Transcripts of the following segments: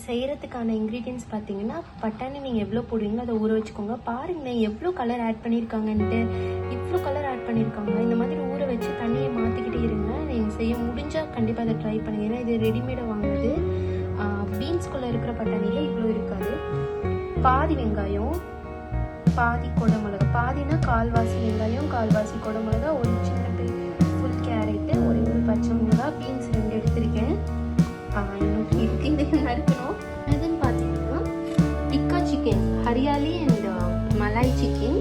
செய்கிறதுக்கான இன்க்ரீடியன்ஸ் பார்த்தீங்கன்னா, பட்டாணி நீங்கள் எவ்வளோ போடுவீங்களோ அதை ஊற வச்சுக்கோங்க. பாருங்களேன் எவ்வளோ கலர் ஆட் பண்ணியிருக்காங்கன்ட்டு. இவ்வளோ கலர் ஆட் பண்ணியிருக்காங்க. இந்த மாதிரி ஊற வச்சு தண்ணியை மாற்றிக்கிட்டே இருங்க. நீங்கள் செய்ய முடிஞ்சால் கண்டிப்பாக அதை ட்ரை பண்ணுங்க. ஏன்னா இது ரெடிமேடாக வாங்கினது. பீன்ஸ்குள்ளே இருக்கிற பட்டாணியில் இவ்வளோ இருக்காது. பாதி வெங்காயம், பாதி குடமிளகா, பாதினா கால்வாசி வெங்காயம், கால்வாசி குடமிளகா, ஒரு சின்ன ஃபுல் கேரட்டு, ஒரு பச்சை மிளகா, பீன்ஸ் 2 எடுத்திருக்கேன். இது நறுக்கணும். இதுன்னு பார்த்தீங்கன்னா tikka chicken, hariyali and malai chicken.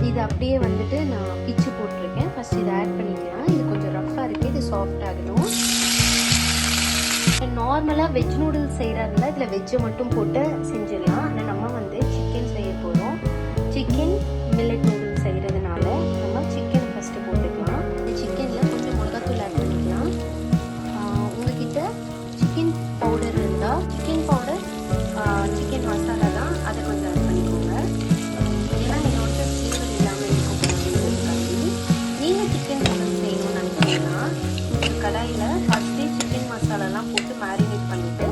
இது அப்படியே வந்துட்டு நான் பிச்சு போட்டிருக்கேன். ஃபர்ஸ்ட் இதை ஆட் பண்ணிக்கலாம். இது கொஞ்சம் ரஃப்பாக இருக்குது, இது சாஃப்ட் ஆகணும். நார்மலாக வெஜ் நூடுல்ஸ் செய்கிறாருல இதில் வெஜ்ஜை மட்டும் போட்டு செஞ்சிடலாம். ஆனால் நம்ம வந்து சிக்கன் செய்ய போகிறோம். சிக்கன் மில்லட் நூடுல்ஸ் செய்கிறதுனால நம்ம சிக்கன் ஃபஸ்ட்டு போட்டுக்கலாம். இந்த சிக்கனில் கொஞ்சம் மிளகாத்தூள் ஆட் பண்ணிக்கலாம். உங்ககிட்ட சிக்கன் பவுடர் இருந்தால் சிக்கன் பவுடர், சிக்கன் மசாலா தான், அதை கொஞ்சம் ஆட் பண்ணிக்கோங்க. ஏன்னா என்னோட ஃப்ளேவர் இல்லாமல் இருக்கும். நீங்கள் சிக்கன் நூடுல்ஸ் செய்யணும்னு நினைச்சீங்கன்னா கடாயில் ஃபஸ்ட்டே சிக்கன் மசாலாலாம் போட்டு மேரினேட் பண்ணிவிட்டு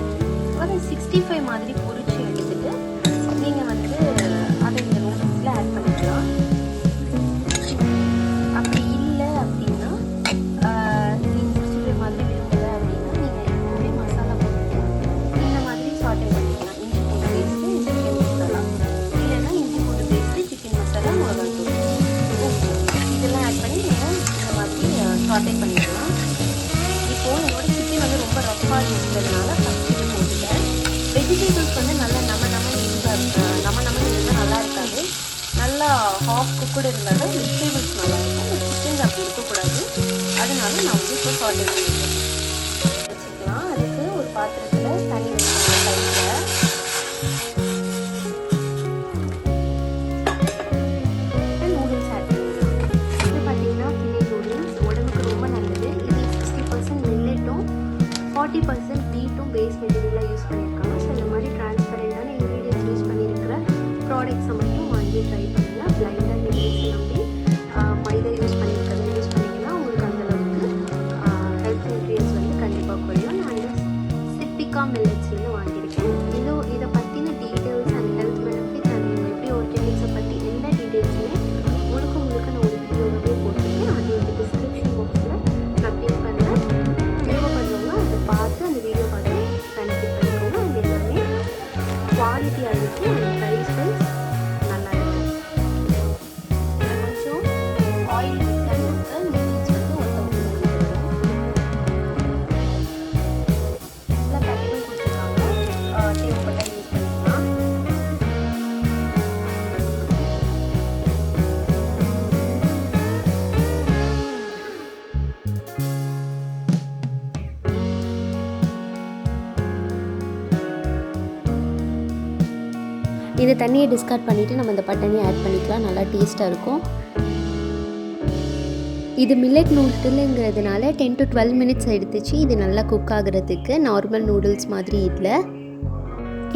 ஒரு 65 மாதிரி பொரிச்சு எடுத்துட்டு நீங்கள் வந்து அதை இந்த நூடுல்ஸில் ஆட் பண்ணிக்கலாம். அப்படி இல்லை அப்படின்னா நீங்கள் 65 மாதிரி விரும்பலை அப்படின்னா நீங்கள் எப்பவுமே மசாலா போட்டு இந்த மாதிரி சாட்டை பண்ணிக்கலாம். இஞ்சி பூண்டு பேஸ்ட்டு, சிக்கன் மசாலா, இல்லைன்னா இஞ்சி பூண்டு பேஸ்ட்டு, சிக்கன் மசாலா, மிளகாத்தூள், இதெல்லாம் ஆட் பண்ணி நீங்கள் இந்த மாதிரி சாட்டை பண்ணிக்கலாம். இப்போது என்னோட சிக்கன் வந்து ரொம்ப ரஃப்பாக இருக்கிறதுனால ஃபஸ்ட் இது போட்டுட்டேன். வெஜிடபிள்ஸ் வந்து நல்லா நம்ம இருந்தால் நல்லா இருக்காது. நல்லா ஹாஃப் குக்குடு இருந்தால் தான் வெஜிடபிள்ஸ் நல்லா இருக்கும். பட் சிக்கன் அப்படி இருக்கக்கூடாது. அதனால நான் வந்து இப்போ சால்ட் வச்சுக்கலாம். அதுக்கு ஒரு பாத்திரத்தில் தண்ணி வச்சுக்கலாம். நூடுல்ஸ் ஆட் பண்ணிக்கலாம். இது பார்த்தீங்கன்னா கிளி நூடுல்ஸ் உடம்புக்கு ரொம்ப நல்லது. இது 60% மில்லட்டும் 40% வீட்டும் பேஸ் மெட்டீரியலாக யூஸ் பண்ணியிருக்காங்க. ஸோ இந்த மாதிரி டிரான்ஸ்பரண்டான இன்க்ரீடியன்ஸ் யூஸ் பண்ணியிருக்கிற ப்ராடக்ட்ஸை மட்டும் வாங்கி ட்ரை பண்ணுங்கள். பிளைண்டாக இன்க்ரீடியன்ஸ் நம்பி மைதா யூஸ் பண்ணிங்கன்னா உங்களுக்கு அந்தளவுக்கு ஹெல்த் இன்க்ரீடியன்ஸ் வந்து கண்டிப்பாக குறையும். நான் இந்த சிப்பிகா மில்லட்ஸ்லேருந்து வாங்கியிருக்கேன். இதை பற்றின details and health benefits and எப்படி ஆர்கானிக்ஸை பற்றி எந்த டீட்டெயில்ஸுமே முழுக்க நான் ஒரு வீடியோவே போட்டிருக்கேன். அது வந்து டிஸ்கிரிப்ஷன் பாக்ஸில் நான் பின் பண்ணுறேன். தேவைப்படுறவங்க அதை பார்த்து அந்த வீடியோ பார்த்து பெனிஃபிட் பண்ணிக்கோங்க. அது எல்லாமே குவாலிட்டியாக இருக்குது. அந்த ப்ரைஸ் நல்லா இருக்குது. கொஞ்சம் ஆயில் விட்டாங்க நூடுல்ஸ் வந்து ஒருத்தவங்க நல்லா பேக்கிங் கொடுத்துருக்காங்க. தேவைப்பட்டால் யூஸ் பண்ணிக்கலாம். இது தண்ணியை டிஸ்கார்ட் பண்ணிவிட்டு நம்ம இந்த பட்டாணியை ஆட் பண்ணிக்கலாம். நல்லா டேஸ்ட்டாக இருக்கும். இது மில்லட் நூடுலுங்கிறதுனால 10 to 12 மினிட்ஸ் எடுத்துச்சு இது நல்லா குக் ஆகிறதுக்கு. நார்மல் நூடுல்ஸ் மாதிரி இல்லை.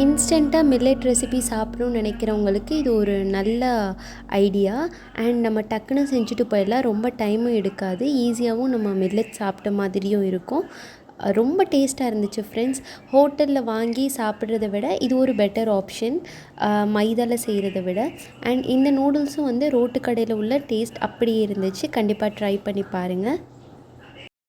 இன்ஸ்டண்ட்டாக மில்லட் ரெசிபி சாப்பிடணும்னு நினைக்கிறவங்களுக்கு இது ஒரு நல்ல ஐடியா. அண்ட் நம்ம டக்குன்னு செஞ்சுட்டு போயிடலாம். ரொம்ப டைமும் எடுக்காது. ஈஸியாகவும் நம்ம மில்லட் சாப்பிட்ட மாதிரியும் இருக்கும். ரொம்ப டேஸ்ட்டாக இருந்துச்சு ஃப்ரெண்ட்ஸ். ஹோட்டலில் வாங்கி சாப்பிட்றத விட இது ஒரு பெட்டர் ஆப்ஷன் மைதாவில் செய்கிறத விட. அண்ட் இந்த நூடுல்ஸும் வந்து ரோட்டு கடையில் உள்ள டேஸ்ட் அப்படியே இருந்துச்சு. கண்டிப்பாக ட்ரை பண்ணி பாருங்கள்.